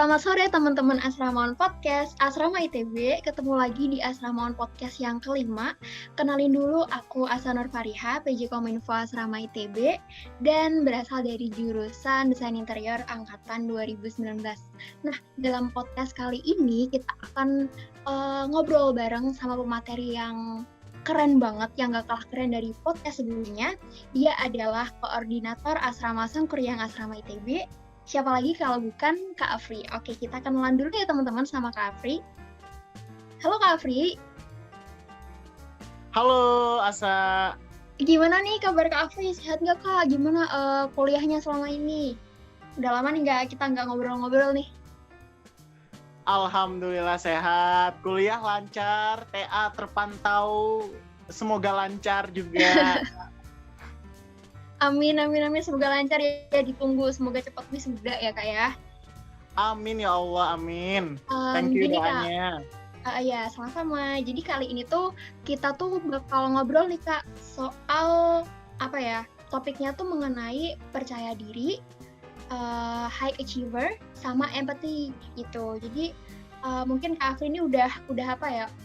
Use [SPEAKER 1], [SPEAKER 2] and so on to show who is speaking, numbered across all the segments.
[SPEAKER 1] Selamat sore teman-teman Asramawan Podcast, Asrama ITB, ketemu lagi di Asramawan Podcast yang kelima. Kenalin dulu, aku Asa Nur Fariha, PJ Kominfo Asrama ITB, dan berasal dari jurusan Desain Interior Angkatan 2019. Nah, dalam podcast kali ini kita akan ngobrol bareng sama pemateri yang keren banget, yang gak kalah keren dari podcast sebelumnya. Dia adalah Koordinator Asrama Sangkuriang Asrama ITB. Siapa lagi kalau bukan Kak Afri. Oke, kita kenalan dulu ya teman-teman sama Kak Afri. Halo Kak Afri.
[SPEAKER 2] Halo Asa.
[SPEAKER 1] Gimana nih kabar Kak Afri? Sehat nggak Kak? Gimana kuliahnya selama ini? Udah lama nih kita nggak ngobrol-ngobrol nih.
[SPEAKER 2] Alhamdulillah sehat. Kuliah lancar, TA terpantau. Semoga lancar juga.
[SPEAKER 1] Amin. Semoga lancar ya, ditunggu. Semoga cepat wisuda ya Kak ya.
[SPEAKER 2] Amin ya Allah, amin. Thank you doanya.
[SPEAKER 1] Ya, sama-sama. Jadi kali ini tuh kita tuh bakal ngobrol nih Kak soal topiknya tuh mengenai percaya diri, high achiever, sama empathy gitu. Jadi mungkin Kak Afri ini udah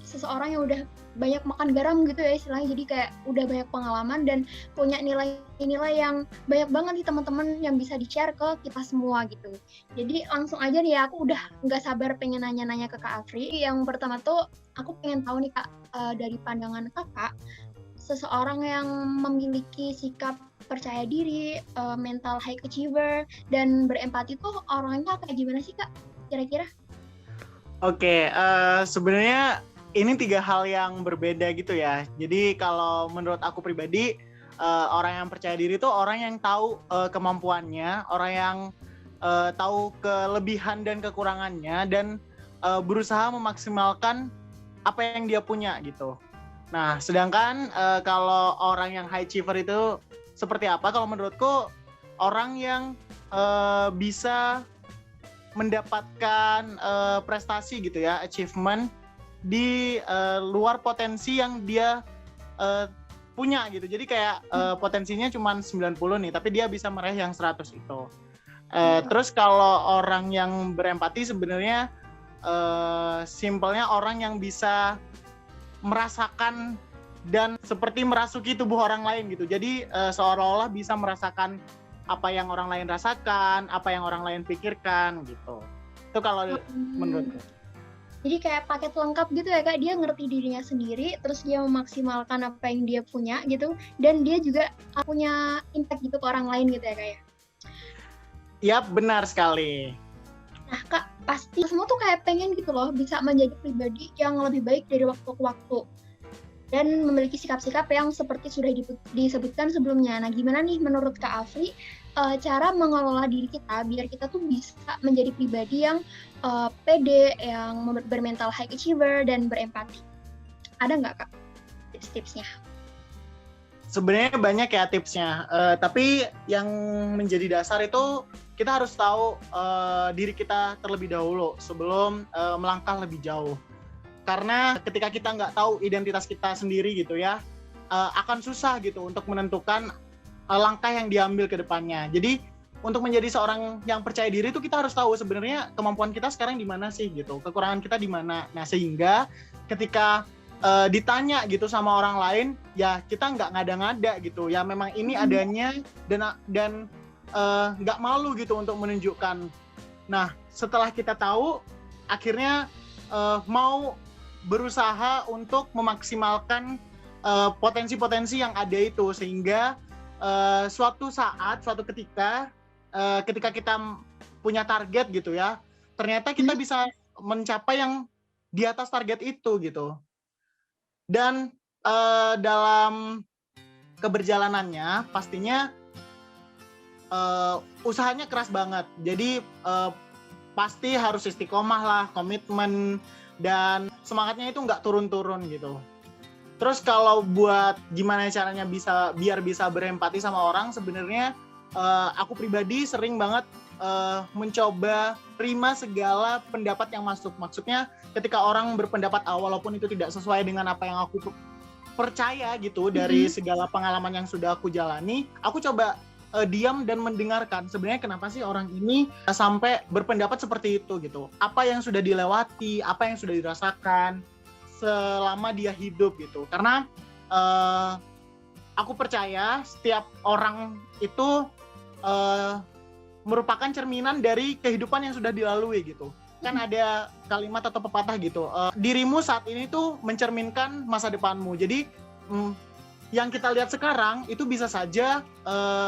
[SPEAKER 1] seseorang yang udah banyak makan garam gitu ya istilahnya, jadi kayak udah banyak pengalaman dan punya nilai-nilai yang banyak banget nih teman-teman yang bisa di-share ke kita semua gitu. Jadi langsung aja nih ya, aku udah nggak sabar pengen nanya-nanya ke Kak Afri. Yang pertama tuh aku pengen tahu nih Kak, dari pandangan Kakak, seseorang yang memiliki sikap percaya diri, mental high achiever, dan berempati tuh orangnya kayak gimana sih Kak kira-kira?
[SPEAKER 2] Oke, sebenarnya ini 3 hal yang berbeda gitu ya. Jadi kalau menurut aku pribadi, orang yang percaya diri itu orang yang tahu kemampuannya, orang yang tahu kelebihan dan kekurangannya, dan berusaha memaksimalkan apa yang dia punya gitu. Nah, sedangkan kalau orang yang high achiever itu seperti apa? Kalau menurutku orang yang bisa mendapatkan prestasi gitu ya, achievement di luar potensi yang dia punya gitu. Jadi kayak potensinya cuma 90 nih, tapi dia bisa meraih yang 100 itu. Terus kalau orang yang berempati sebenarnya simpelnya orang yang bisa merasakan dan seperti merasuki tubuh orang lain gitu. Jadi seolah-olah bisa merasakan apa yang orang lain rasakan, apa yang orang lain pikirkan gitu. Itu kalau menurutku.
[SPEAKER 1] Jadi kayak paket lengkap gitu ya Kak, dia ngerti dirinya sendiri, terus dia memaksimalkan apa yang dia punya gitu, dan dia juga punya impact gitu ke orang lain gitu ya Kak ya?
[SPEAKER 2] Yap, benar sekali.
[SPEAKER 1] Nah Kak, pasti semua tuh kayak pengen gitu loh, bisa menjadi pribadi yang lebih baik dari waktu ke waktu, dan memiliki sikap-sikap yang seperti sudah disebutkan sebelumnya. Nah, gimana nih menurut Kak Afri cara mengelola diri kita biar kita tuh bisa menjadi pribadi yang pede, yang bermental high achiever, dan berempati? Ada nggak Kak tips-tipsnya?
[SPEAKER 2] Sebenarnya banyak ya tipsnya, tapi yang menjadi dasar itu kita harus tahu diri kita terlebih dahulu sebelum melangkah lebih jauh. Karena ketika kita nggak tahu identitas kita sendiri gitu ya, akan susah gitu untuk menentukan langkah yang diambil ke depannya. Jadi untuk menjadi seorang yang percaya diri itu kita harus tahu sebenarnya kemampuan kita sekarang di mana sih gitu, kekurangan kita di mana. Nah sehingga ketika ditanya gitu sama orang lain, ya kita nggak ngada-ngada gitu. Ya memang ini adanya dan nggak malu gitu untuk menunjukkan. Nah setelah kita tahu, akhirnya mau berusaha untuk memaksimalkan potensi-potensi yang ada itu, sehingga suatu ketika kita punya target gitu ya, ternyata kita bisa mencapai yang di atas target itu gitu. Dan dalam keberjalanannya pastinya usahanya keras banget. Jadi pasti harus istiqomah lah, komitmen, dan semangatnya itu nggak turun-turun gitu. Terus kalau buat gimana caranya biar bisa berempati sama orang, sebenarnya aku pribadi sering banget mencoba terima segala pendapat yang masuk. Maksudnya ketika orang berpendapat walaupun itu tidak sesuai dengan apa yang aku percaya gitu dari segala pengalaman yang sudah aku jalani, aku coba diam dan mendengarkan. Sebenarnya kenapa sih orang ini sampai berpendapat seperti itu gitu? Apa yang sudah dilewati, apa yang sudah dirasakan selama dia hidup gitu. Karena aku percaya setiap orang itu merupakan cerminan dari kehidupan yang sudah dilalui gitu. Kan ada kalimat atau pepatah gitu, dirimu saat ini tuh mencerminkan masa depanmu. Jadi yang kita lihat sekarang itu bisa saja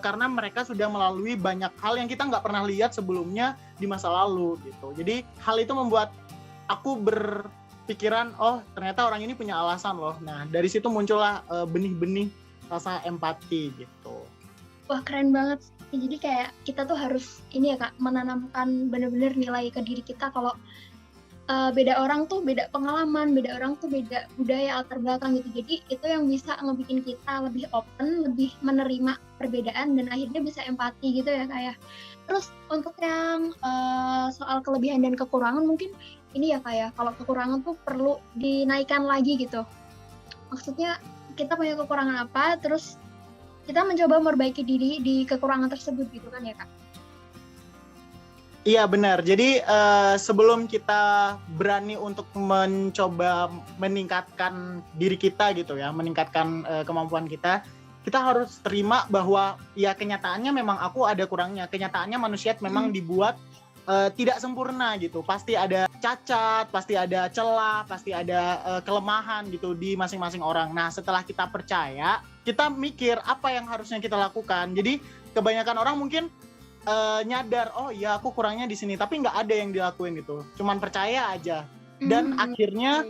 [SPEAKER 2] karena mereka sudah melalui banyak hal yang kita nggak pernah lihat sebelumnya di masa lalu gitu. Jadi hal itu membuat aku berpikiran, oh ternyata orang ini punya alasan loh. Nah dari situ muncullah benih-benih rasa empati gitu.
[SPEAKER 1] Wah keren banget. Jadi kayak kita tuh harus ini ya Kak, menanamkan benar-benar nilai ke diri kita kalau beda orang tuh beda pengalaman, beda orang tuh beda budaya, latar belakang gitu. Jadi itu yang bisa ngebikin kita lebih open, lebih menerima perbedaan dan akhirnya bisa empati gitu ya Kak ya. Terus untuk yang soal kelebihan dan kekurangan mungkin ini ya Kak ya, kalau kekurangan tuh perlu dinaikkan lagi gitu. Maksudnya kita punya kekurangan apa, terus kita mencoba memperbaiki diri di kekurangan tersebut gitu kan ya Kak?
[SPEAKER 2] Iya benar. Jadi sebelum kita berani untuk mencoba meningkatkan diri kita gitu ya, meningkatkan kemampuan kita harus terima bahwa ya kenyataannya memang aku ada kurangnya. Kenyataannya manusia memang dibuat tidak sempurna gitu. Pasti ada cacat, pasti ada celah, pasti ada kelemahan gitu di masing-masing orang. Nah setelah kita percaya, kita mikir apa yang harusnya kita lakukan. Jadi kebanyakan orang mungkin nyadar, oh ya aku kurangnya di sini, tapi nggak ada yang dilakuin gitu. Cuman percaya aja. Dan akhirnya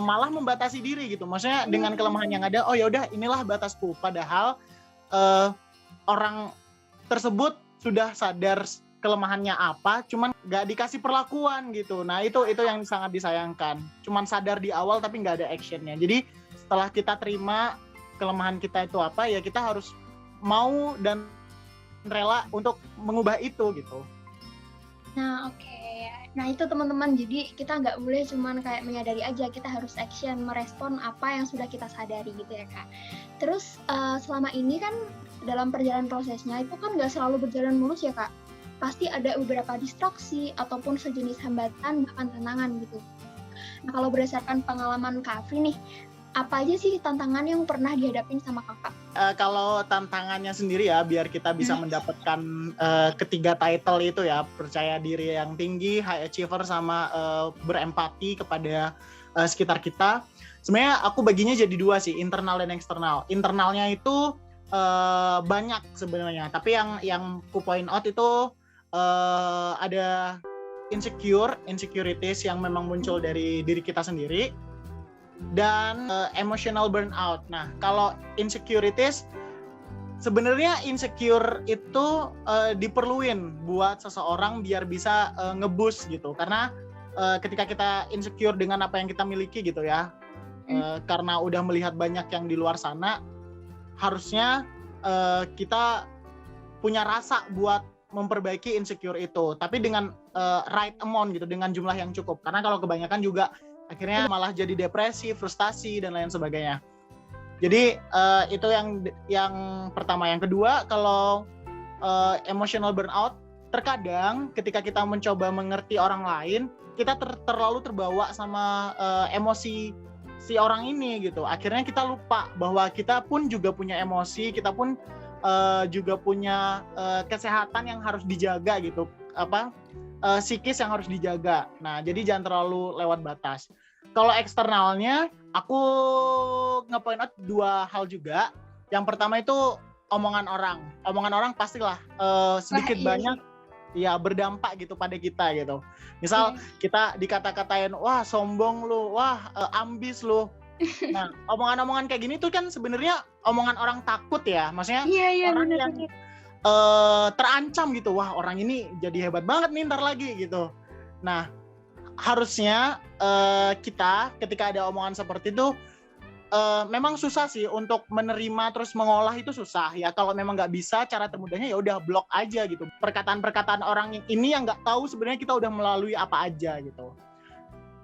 [SPEAKER 2] malah membatasi diri gitu. Maksudnya dengan kelemahan yang ada, oh ya udah inilah batasku. Padahal orang tersebut sudah sadar kelemahannya apa, cuman nggak dikasih perlakuan gitu. Nah itu yang sangat disayangkan. Cuman sadar di awal tapi nggak ada actionnya. Jadi setelah kita terima kelemahan kita itu apa, ya kita harus mau dan rela untuk mengubah itu gitu.
[SPEAKER 1] Nah oke. Nah itu teman-teman, jadi kita nggak boleh cuman kayak menyadari aja, kita harus action, merespon apa yang sudah kita sadari gitu ya Kak. Terus selama ini kan dalam perjalanan prosesnya itu kan nggak selalu berjalan mulus ya Kak. Pasti ada beberapa distraksi ataupun sejenis hambatan bahkan tantangan gitu. Nah kalau berdasarkan pengalaman Kak Afri nih, apa aja sih tantangan yang pernah dihadapin sama Kakak?
[SPEAKER 2] Kalau tantangannya sendiri ya, biar kita bisa mendapatkan ketiga title itu ya, percaya diri yang tinggi, high achiever, sama berempati kepada sekitar kita. Sebenarnya aku baginya jadi dua sih, internal dan eksternal. Internalnya itu banyak sebenarnya, tapi yang ku point out itu ada insecurities yang memang muncul dari diri kita sendiri, dan emotional burnout. Nah, kalau insecurities, sebenarnya insecure itu diperluin buat seseorang biar bisa nge-boost gitu. Karena ketika kita insecure dengan apa yang kita miliki gitu ya, karena udah melihat banyak yang di luar sana, harusnya kita punya rasa buat memperbaiki insecure itu. Tapi dengan right amount gitu, dengan jumlah yang cukup. Karena kalau kebanyakan juga akhirnya malah jadi depresi, frustasi, dan lain sebagainya. Jadi itu yang pertama. Yang kedua, kalau emotional burnout, terkadang ketika kita mencoba mengerti orang lain, kita terlalu terbawa sama emosi si orang ini gitu. Akhirnya kita lupa bahwa kita pun juga punya emosi, kita pun juga punya kesehatan yang harus dijaga gitu. Psikis yang harus dijaga. Nah, jadi jangan terlalu lewat batas. Kalau eksternalnya, aku nge-point out dua hal juga. Yang pertama itu omongan orang. Omongan orang pastilah sedikit banyak ya berdampak gitu pada kita gitu. Misal kita dikata-katain, wah sombong lu, wah ambis lu. Nah, omongan-omongan kayak gini tuh kan sebenarnya omongan orang takut ya. Maksudnya orang yang terancam gitu, wah orang ini jadi hebat banget nih ntar lagi gitu. Nah harusnya kita ketika ada omongan seperti itu memang susah sih untuk menerima terus mengolah, itu susah ya. Kalau memang nggak bisa, cara termudahnya ya udah blok aja gitu perkataan-perkataan orang ini yang nggak tahu sebenarnya kita udah melalui apa aja gitu.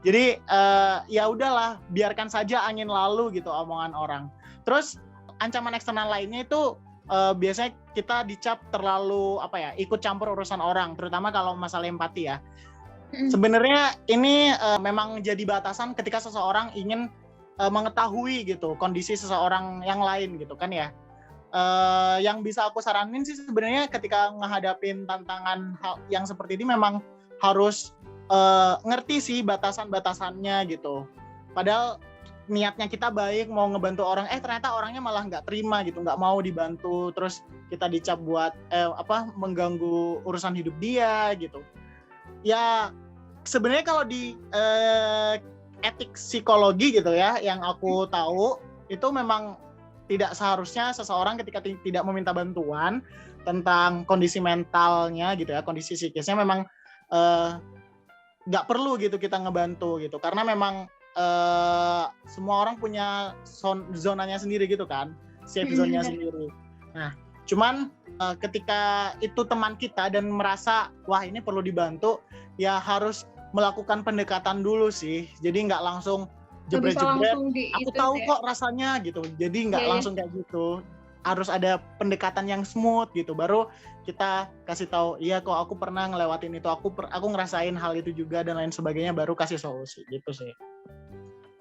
[SPEAKER 2] Jadi ya udahlah, biarkan saja angin lalu gitu omongan orang. Terus ancaman eksternal lainnya itu biasanya kita dicap terlalu ikut campur urusan orang, terutama kalau masalah empati ya. Sebenarnya ini memang jadi batasan ketika seseorang ingin mengetahui gitu kondisi seseorang yang lain gitu kan ya. Yang bisa aku saranin sih sebenarnya ketika menghadapin tantangan hal yang seperti ini memang harus ngerti sih batasan-batasannya gitu. Padahal niatnya kita baik mau ngebantu orang, ternyata orangnya malah nggak terima gitu, nggak mau dibantu, terus kita dicap buat mengganggu urusan hidup dia gitu. Ya sebenarnya kalau di etik psikologi gitu ya, yang aku tahu itu memang tidak seharusnya seseorang ketika tidak meminta bantuan tentang kondisi mentalnya gitu ya, kondisi psikisnya memang nggak perlu gitu kita ngebantu gitu, karena memang semua orang punya zonanya sendiri gitu kan, safe zone-nya sendiri. Nah, cuman ketika itu teman kita dan merasa wah ini perlu dibantu, ya harus melakukan pendekatan dulu sih. Jadi nggak langsung jebret-jebret, aku tahu kok rasanya gitu. Jadi nggak langsung kayak gitu. Harus ada pendekatan yang smooth gitu. Baru kita kasih tahu, iya kok aku pernah ngelewatin itu, aku ngerasain hal itu juga dan lain sebagainya, baru kasih solusi gitu sih.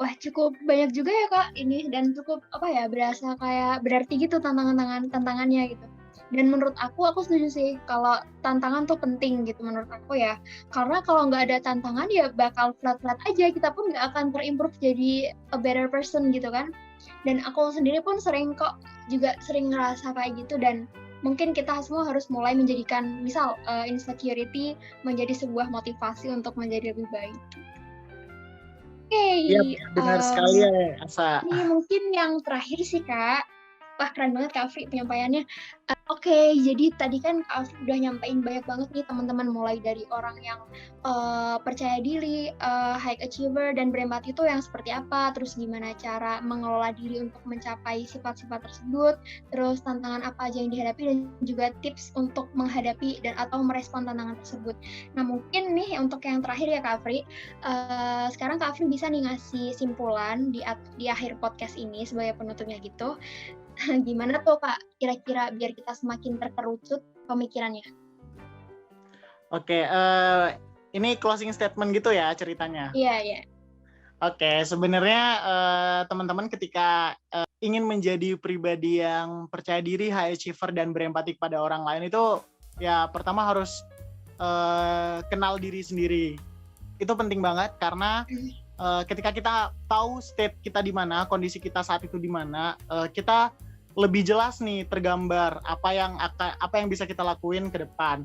[SPEAKER 1] Wah, cukup banyak juga ya Kak ini, dan cukup berasa kayak berarti gitu tantangannya gitu. Dan menurut aku setuju sih kalau tantangan tuh penting gitu menurut aku ya. Karena kalau nggak ada tantangan ya bakal flat-flat aja, kita pun nggak akan terimprove jadi a better person gitu kan. Dan aku sendiri pun sering ngerasa kayak gitu, dan mungkin kita semua harus mulai menjadikan misal insecurity menjadi sebuah motivasi untuk menjadi lebih baik.
[SPEAKER 2] Iya, benar sekali ya Asa.
[SPEAKER 1] Ini mungkin yang terakhir sih Kak. Wah, keren banget Kak Afri penyampaiannya. Oke, jadi tadi kan Kak Afri udah nyampein banyak banget nih teman-teman, mulai dari orang yang percaya diri, high achiever, dan berempati itu yang seperti apa, terus gimana cara mengelola diri untuk mencapai sifat-sifat tersebut, terus tantangan apa aja yang dihadapi, dan juga tips untuk menghadapi dan atau merespon tantangan tersebut. Nah, mungkin nih untuk yang terakhir ya Kak Afri, sekarang Kak Afri bisa nih ngasih simpulan di akhir podcast ini sebagai penutupnya gitu. Gimana tuh Kak kira-kira biar kita semakin terkerucut pemikirannya?
[SPEAKER 2] Oke, ini closing statement gitu ya ceritanya?
[SPEAKER 1] Iya.
[SPEAKER 2] Oke, sebenarnya teman-teman ketika ingin menjadi pribadi yang percaya diri, high achiever, dan berempati pada orang lain itu ya pertama harus kenal diri sendiri. Itu penting banget karena ketika kita tahu state kita di mana, kondisi kita saat itu di mana, kita lebih jelas nih tergambar apa yang bisa kita lakuin ke depan.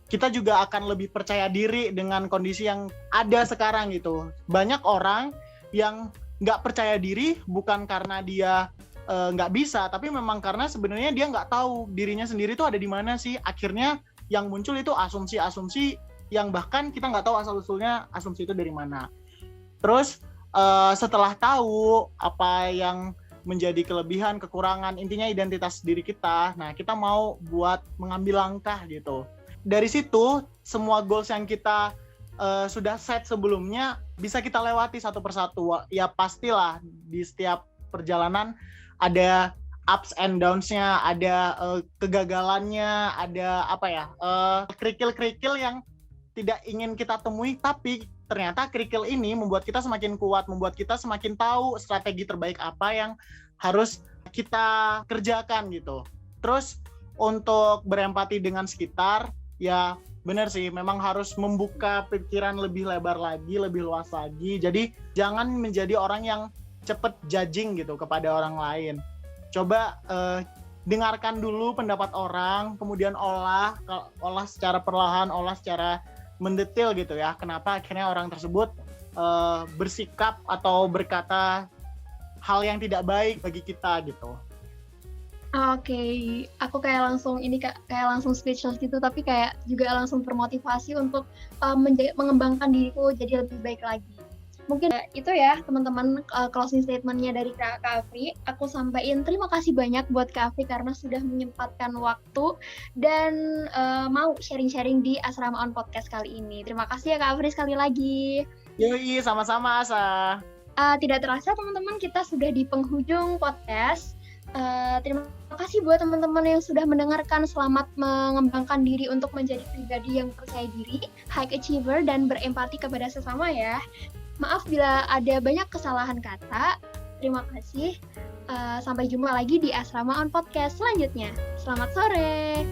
[SPEAKER 2] Kita juga akan lebih percaya diri dengan kondisi yang ada sekarang gitu. Banyak orang yang nggak percaya diri bukan karena dia nggak bisa, tapi memang karena sebenarnya dia nggak tahu dirinya sendiri tuh ada di mana sih. Akhirnya yang muncul itu asumsi-asumsi yang bahkan kita nggak tahu asal-usulnya asumsi itu dari mana. Terus setelah tahu apa yang menjadi kelebihan, kekurangan, intinya identitas diri kita, nah kita mau buat mengambil langkah gitu. Dari situ semua goals yang kita sudah set sebelumnya bisa kita lewati satu persatu. Ya pastilah di setiap perjalanan ada ups and downs-nya, ada kegagalannya, ada kerikil-kerikil yang tidak ingin kita temui, tapi ternyata kerikil ini membuat kita semakin kuat, membuat kita semakin tahu strategi terbaik apa yang harus kita kerjakan gitu. Terus untuk berempati dengan sekitar, ya benar sih, memang harus membuka pikiran lebih lebar lagi, lebih luas lagi. Jadi jangan menjadi orang yang cepet judging gitu kepada orang lain. Coba dengarkan dulu pendapat orang, kemudian olah secara perlahan, olah secara mendetail gitu ya, kenapa akhirnya orang tersebut bersikap atau berkata hal yang tidak baik bagi kita gitu.
[SPEAKER 1] Oke, aku kayak langsung speechless gitu, tapi kayak juga langsung termotivasi untuk mengembangkan diriku jadi lebih baik lagi. Mungkin itu ya teman-teman closing statement-nya dari Kak Afri. Aku sampaikan terima kasih banyak buat Kak Afri karena sudah menyempatkan waktu dan mau sharing-sharing di Asrama On Podcast kali ini. Terima kasih ya Kak Afri sekali lagi.
[SPEAKER 2] Yoi, sama-sama Asa.
[SPEAKER 1] Tidak terasa teman-teman, kita sudah di penghujung podcast. Terima kasih buat teman-teman yang sudah mendengarkan. Selamat mengembangkan diri untuk menjadi pribadi yang percaya diri, high achiever, dan berempati kepada sesama ya. Maaf bila ada banyak kesalahan kata. Terima kasih. Sampai jumpa lagi di Asrama on Podcast selanjutnya. Selamat sore.